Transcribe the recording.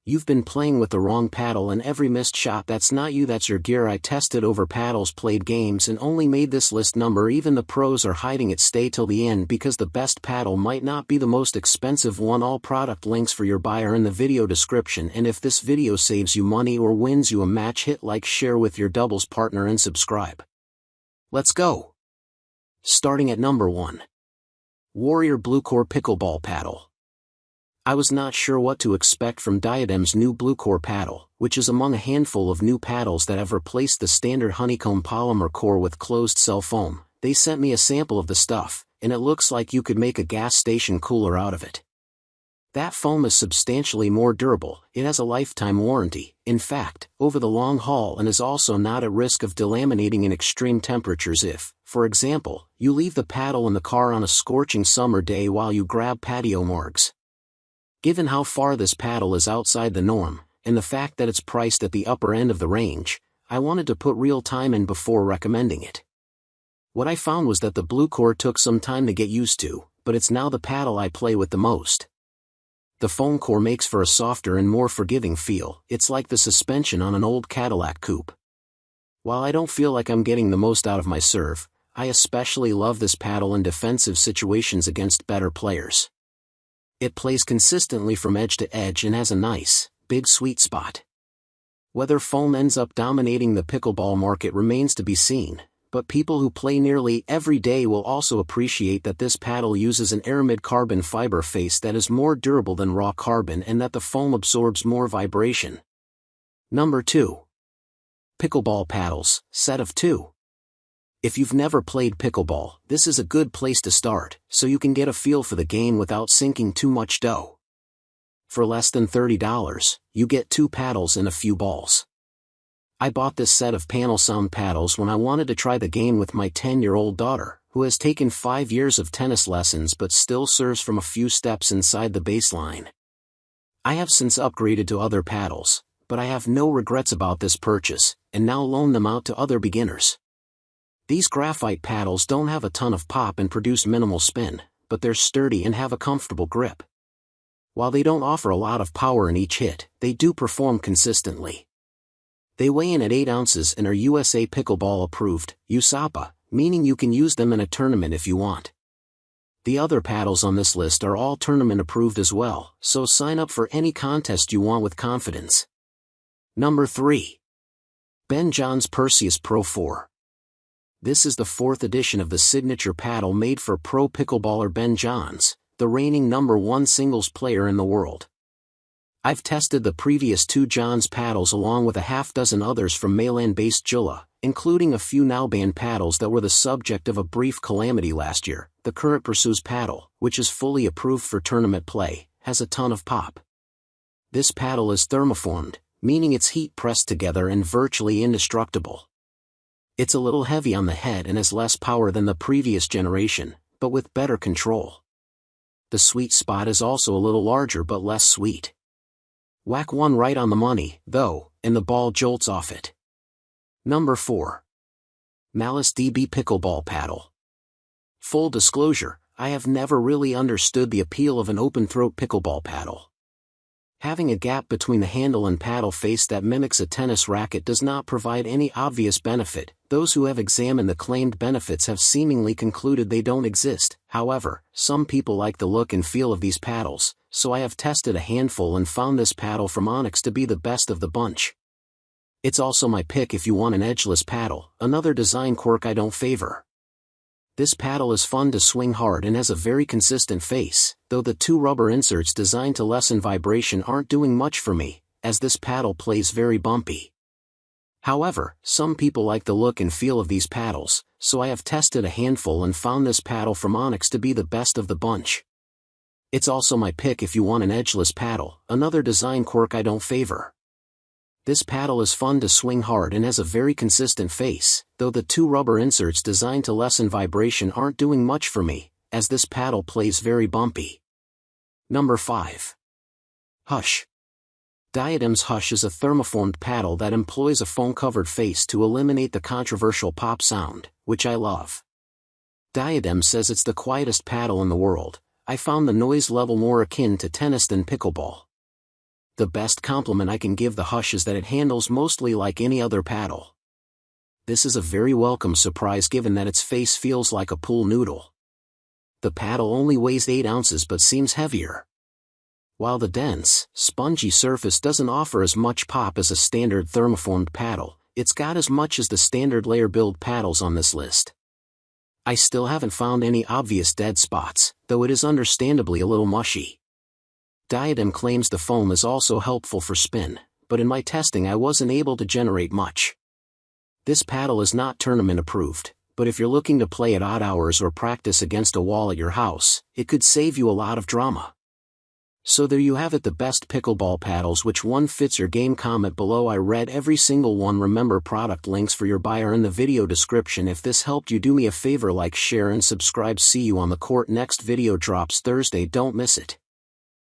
You've been playing with the wrong paddle, and every missed shot, that's not you, that's your gear. I tested over paddles, played games, and only made this list number. Even the pros are hiding it. Stay till the end because the best paddle might not be the most expensive one. All product links for your buy are in the video description, and if this video saves you money or wins you a match, hit like, share with your doubles partner, and subscribe. Let's go! Starting at number 1. Warrior BluCore Pickleball Paddle. I was not sure what to expect from Diadem's new BluCore paddle, which is among a handful of new paddles that have replaced the standard honeycomb polymer core with closed-cell foam. They sent me a sample of the stuff, and it looks like you could make a gas station cooler out of it. That foam is substantially more durable, it has a lifetime warranty, in fact, over the long haul, and is also not at risk of delaminating in extreme temperatures if, for example, you leave the paddle in the car on a scorching summer day while you grab patio margs. Given how far this paddle is outside the norm, and the fact that it's priced at the upper end of the range, I wanted to put real time in before recommending it. What I found was that the BluCore took some time to get used to, but it's now the paddle I play with the most. The foam core makes for a softer and more forgiving feel. It's like the suspension on an old Cadillac coupe. While I don't feel like I'm getting the most out of my serve, I especially love this paddle in defensive situations against better players. It plays consistently from edge to edge and has a nice, big sweet spot. Whether foam ends up dominating the pickleball market remains to be seen, but people who play nearly every day will also appreciate that this paddle uses an aramid carbon fiber face that is more durable than raw carbon and that the foam absorbs more vibration. Number 2. Pickleball Paddles, set of 2. If you've never played pickleball, this is a good place to start, so you can get a feel for the game without sinking too much dough. For less than $30, you get 2 paddles and a few balls. I bought this set of panel sound paddles when I wanted to try the game with my 10-year-old daughter, who has taken 5 years of tennis lessons but still serves from a few steps inside the baseline. I have since upgraded to other paddles, but I have no regrets about this purchase, and now loan them out to other beginners. These graphite paddles don't have a ton of pop and produce minimal spin, but they're sturdy and have a comfortable grip. While they don't offer a lot of power in each hit, they do perform consistently. They weigh in at 8 ounces and are USA Pickleball approved, USAPA, meaning you can use them in a tournament if you want. The other paddles on this list are all tournament approved as well, so sign up for any contest you want with confidence. Number 3. Ben John's Perseus Pro 4. This is the 4th edition of the signature paddle made for pro pickleballer Ben Johns, the reigning number 1 singles player in the world. I've tested the previous 2 Johns paddles along with a half-dozen others from Mainland-based Jula, including a few now-banned paddles that were the subject of a brief calamity last year. The current Perseus paddle, which is fully approved for tournament play, has a ton of pop. This paddle is thermoformed, meaning it's heat-pressed together and virtually indestructible. It's a little heavy on the head and has less power than the previous generation, but with better control. The sweet spot is also a little larger but less sweet. Whack one right on the money, though, and the ball jolts off it. Number 4. Malice DB Pickleball Paddle. Full disclosure, I have never really understood the appeal of an open-throat pickleball paddle. Having a gap between the handle and paddle face that mimics a tennis racket does not provide any obvious benefit. Those who have examined the claimed benefits have seemingly concluded they don't exist. However, some people like the look and feel of these paddles, so I have tested a handful and found this paddle from Onyx to be the best of the bunch. It's also my pick if you want an edgeless paddle, another design quirk I don't favor. This paddle is fun to swing hard and has a very consistent face, though the 2 rubber inserts designed to lessen vibration aren't doing much for me, as this paddle plays very bumpy. However, some people like the look and feel of these paddles, so I have tested a handful and found this paddle from Onyx to be the best of the bunch. It's also my pick if you want an edgeless paddle, another design quirk I don't favor. This paddle is fun to swing hard and has a very consistent face, though the 2 rubber inserts designed to lessen vibration aren't doing much for me, as this paddle plays very bumpy. Number 5. Hush. Diadem's Hush is a thermoformed paddle that employs a foam-covered face to eliminate the controversial pop sound, which I love. Diadem says it's the quietest paddle in the world. I found the noise level more akin to tennis than pickleball. The best compliment I can give the Hush is that it handles mostly like any other paddle. This is a very welcome surprise given that its face feels like a pool noodle. The paddle only weighs 8 ounces but seems heavier. While the dense, spongy surface doesn't offer as much pop as a standard thermoformed paddle, it's got as much as the standard layer build paddles on this list. I still haven't found any obvious dead spots, though it is understandably a little mushy. Diadem claims the foam is also helpful for spin, but in my testing I wasn't able to generate much. This paddle is not tournament approved, but if you're looking to play at odd hours or practice against a wall at your house, it could save you a lot of drama. So there you have it, the best pickleball paddles. Which one fits your game? Comment below. I read every single one. Remember, product links for your buy are in the video description. If this helped you, do me a favor, like, share and subscribe. See you on the court. Next video drops Thursday, don't miss it.